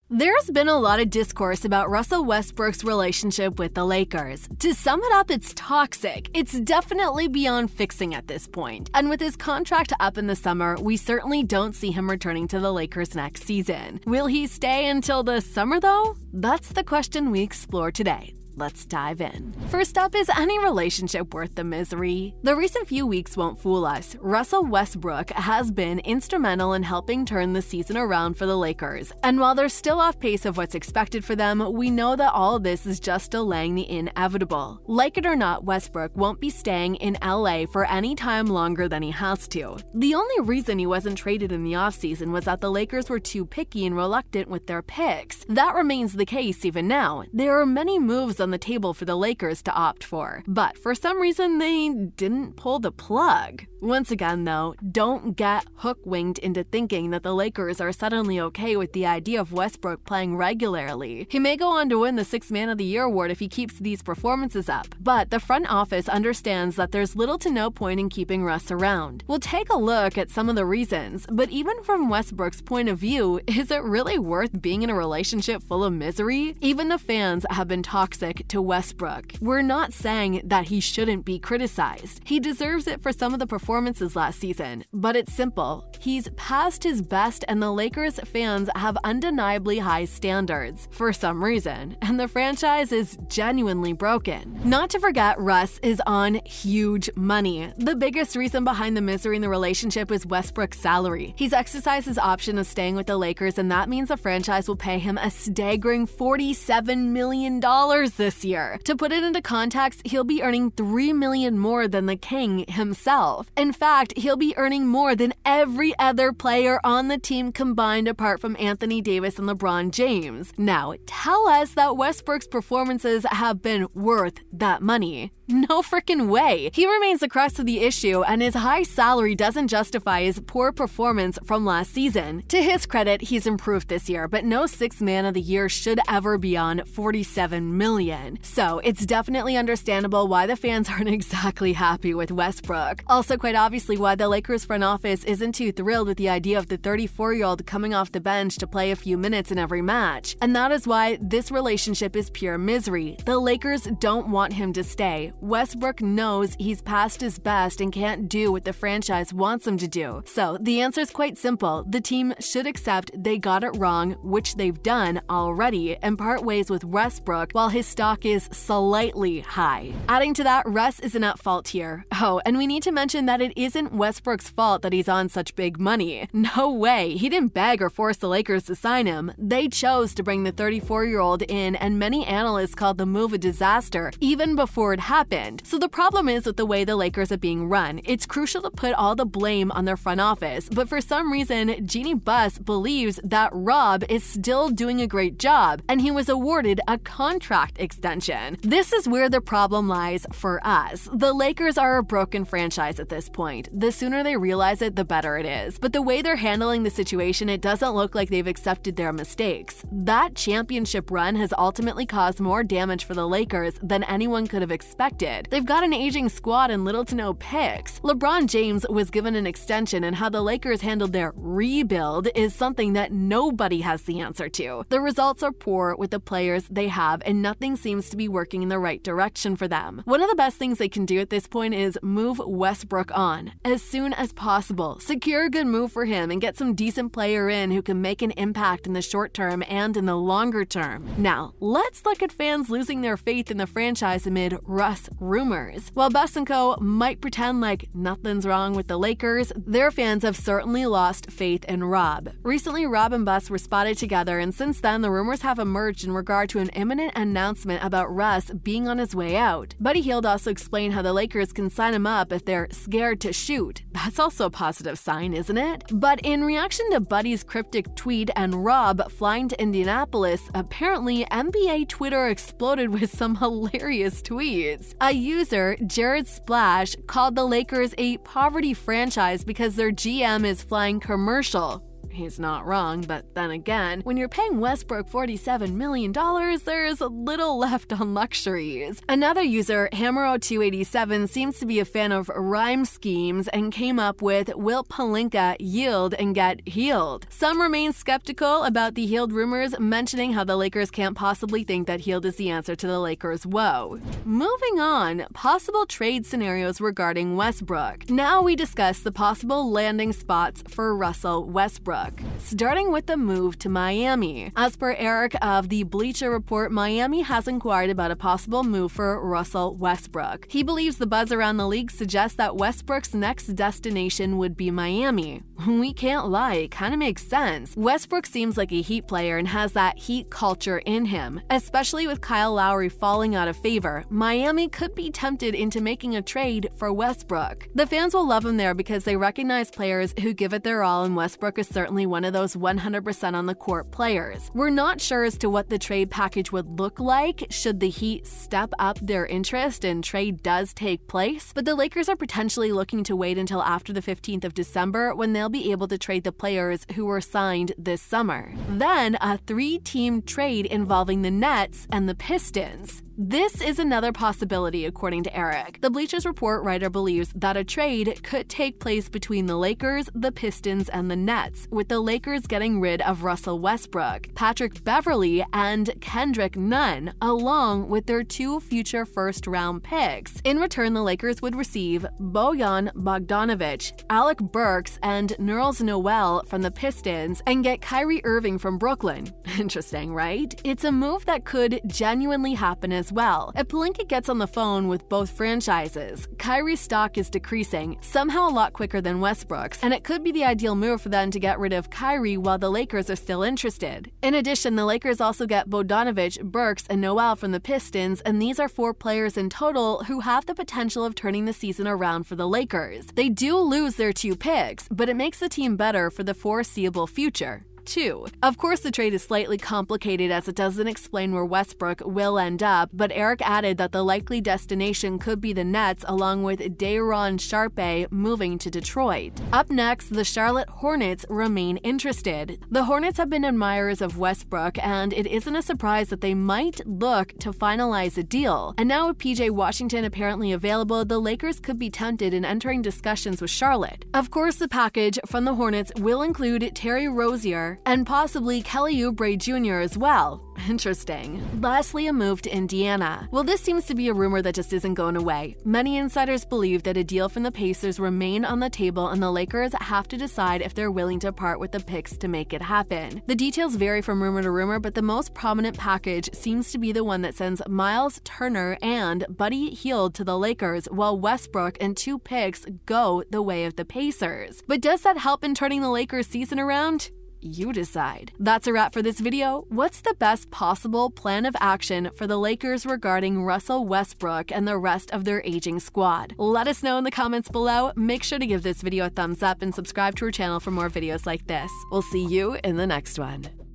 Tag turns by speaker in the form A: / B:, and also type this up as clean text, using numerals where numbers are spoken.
A: There's been a lot of discourse about Russell Westbrook's relationship with the Lakers. To sum it up, it's toxic. It's definitely beyond fixing at this point. And with his contract up in the summer, we certainly don't see him returning to the Lakers next season. Will he stay until the summer though? That's the question we explore today. Let's dive in. First up, is any relationship worth the misery? The recent few weeks won't fool us. Russell Westbrook has been instrumental in helping turn the season around for the Lakers. And while they're still off pace of what's expected for them, we know that all of this is just delaying the inevitable. Like it or not, Westbrook won't be staying in LA for any time longer than he has to. The only reason he wasn't traded in the offseason was that the Lakers were too picky and reluctant with their picks. That remains the case even now. There are many moves on the table for the Lakers to opt for, but for some reason they didn't pull the plug. Once again though, don't get hook-winged into thinking that the Lakers are suddenly okay with the idea of Westbrook playing regularly. He may go on to win the 6th Man of the Year award if he keeps these performances up, but the front office understands that there's little to no point in keeping Russ around. We'll take a look at some of the reasons, but even from Westbrook's point of view, is it really worth being in a relationship full of misery? Even the fans have been toxic to Westbrook. We're not saying that he shouldn't be criticized. He deserves it for some of the performances last season, but it's simple. He's past his best and the Lakers fans have undeniably high standards for some reason, and the franchise is genuinely broken. Not to forget, Russ is on huge money. The biggest reason behind the misery in the relationship is Westbrook's salary. He's exercised his option of staying with the Lakers, and that means the franchise will pay him a staggering $47 million this year. To put it into context, he'll be earning $3 million more than the King himself. In fact, he'll be earning more than every other player on the team combined apart from Anthony Davis and LeBron James. Now, tell us that Westbrook's performances have been worth that money. No freaking way. He remains the crux of the issue, and his high salary doesn't justify his poor performance from last season. To his credit, he's improved this year, but no 6th Man of the Year should ever be on $47 million. So it's definitely understandable why the fans aren't exactly happy with Westbrook. Also, quite obviously, why the Lakers front office isn't too thrilled with the idea of the 34-year-old coming off the bench to play a few minutes in every match. And that is why this relationship is pure misery. The Lakers don't want him to stay. Westbrook knows he's past his best and can't do what the franchise wants him to do. So the answer is quite simple. The team should accept they got it wrong, which they've done already, and part ways with Westbrook while his stock is slightly high. Adding to that, Russ isn't at fault here. Oh, and we need to mention that it isn't Westbrook's fault that he's on such big money. No way. He didn't beg or force the Lakers to sign him. They chose to bring the 34-year-old in, and many analysts called the move a disaster even before it happened. So the problem is with the way the Lakers are being run. It's crucial to put all the blame on their front office, but for some reason, Jeannie Buss believes that Rob is still doing a great job, and he was awarded a contract extension. This is where the problem lies for us. The Lakers are a broken franchise at this point. The sooner they realize it, the better it is. But the way they're handling the situation, it doesn't look like they've accepted their mistakes. That championship run has ultimately caused more damage for the Lakers than anyone could have expected. They've got an aging squad and little to no picks. LeBron James was given an extension, and how the Lakers handled their rebuild is something that nobody has the answer to. The results are poor with the players they have, and nothing seems to be working in the right direction for them. One of the best things they can do at this point is move Westbrook on as soon as possible. Secure a good move for him and get some decent player in who can make an impact in the short term and in the longer term. Now, let's look at fans losing their faith in the franchise amid Russ rumors. While Buss & Co. might pretend like nothing's wrong with the Lakers, their fans have certainly lost faith in Rob. Recently, Rob and Buss were spotted together, and since then, the rumors have emerged in regard to an imminent announcement about Russ being on his way out. Buddy Hield also explained how the Lakers can sign him up if they're scared to shoot. That's also a positive sign, isn't it? But in reaction to Buddy's cryptic tweet and Rob flying to Indianapolis, apparently NBA Twitter exploded with some hilarious tweets. A user, Jared Splash, called the Lakers a poverty franchise because their GM is flying commercial. He's not wrong, but then again, when you're paying Westbrook $47 million, there's little left on luxuries. Another user, Hammer0287, seems to be a fan of rhyme schemes and came up with "Will Pelinka yield and get healed?" Some remain skeptical about the healed rumors, mentioning how the Lakers can't possibly think that healed is the answer to the Lakers' woe. Moving on, possible trade scenarios regarding Westbrook. Now we discuss the possible landing spots for Russell Westbrook, starting with the move to Miami. As per Eric of the Bleacher Report, Miami has inquired about a possible move for Russell Westbrook. He believes the buzz around the league suggests that Westbrook's next destination would be Miami. We can't lie, it kind of makes sense. Westbrook seems like a Heat player and has that Heat culture in him. Especially with Kyle Lowry falling out of favor, Miami could be tempted into making a trade for Westbrook. The fans will love him there because they recognize players who give it their all, and Westbrook is certainly one of those 100% on the court players. We're not sure as to what the trade package would look like should the Heat step up their interest and trade does take place, but the Lakers are potentially looking to wait until after the 15th of December when they'll be able to trade the players who were signed this summer. Then a 3-team trade involving the Nets and the Pistons. This is another possibility, according to Eric. The Bleachers Report writer believes that a trade could take place between the Lakers, the Pistons, and the Nets, with the Lakers getting rid of Russell Westbrook, Patrick Beverley, and Kendrick Nunn, along with their 2 future first-round picks. In return, the Lakers would receive Bojan Bogdanovic, Alec Burks, and Nerlens Noel from the Pistons, and get Kyrie Irving from Brooklyn. Interesting, right? It's a move that could genuinely happen as well. If Pelinka gets on the phone with both franchises, Kyrie's stock is decreasing, somehow a lot quicker than Westbrook's, and it could be the ideal move for them to get rid of Kyrie while the Lakers are still interested. In addition, the Lakers also get Bogdanovic, Burks, and Noel from the Pistons, and these are 4 players in total who have the potential of turning the season around for the Lakers. They do lose their 2 picks, but it makes the team better for the foreseeable future. 2. Of course, the trade is slightly complicated as it doesn't explain where Westbrook will end up, but Eric added that the likely destination could be the Nets along with Day'Ron Sharpe moving to Detroit. Up next, the Charlotte Hornets remain interested. The Hornets have been admirers of Westbrook, and it isn't a surprise that they might look to finalize a deal. And now with PJ Washington apparently available, the Lakers could be tempted in entering discussions with Charlotte. Of course, the package from the Hornets will include Terry Rozier and possibly Kelly Oubre Jr. as well. Interesting. Lastly, a move to Indiana. Well, this seems to be a rumor that just isn't going away. Many insiders believe that a deal from the Pacers remain on the table and the Lakers have to decide if they're willing to part with the picks to make it happen. The details vary from rumor to rumor, but the most prominent package seems to be the one that sends Miles Turner and Buddy Hield to the Lakers, while Westbrook and 2 picks go the way of the Pacers. But does that help in turning the Lakers season around? You decide. That's a wrap for this video. What's the best possible plan of action for the Lakers regarding Russell Westbrook and the rest of their aging squad? Let us know in the comments below. Make sure to give this video a thumbs up and subscribe to our channel for more videos like this. We'll see you in the next one.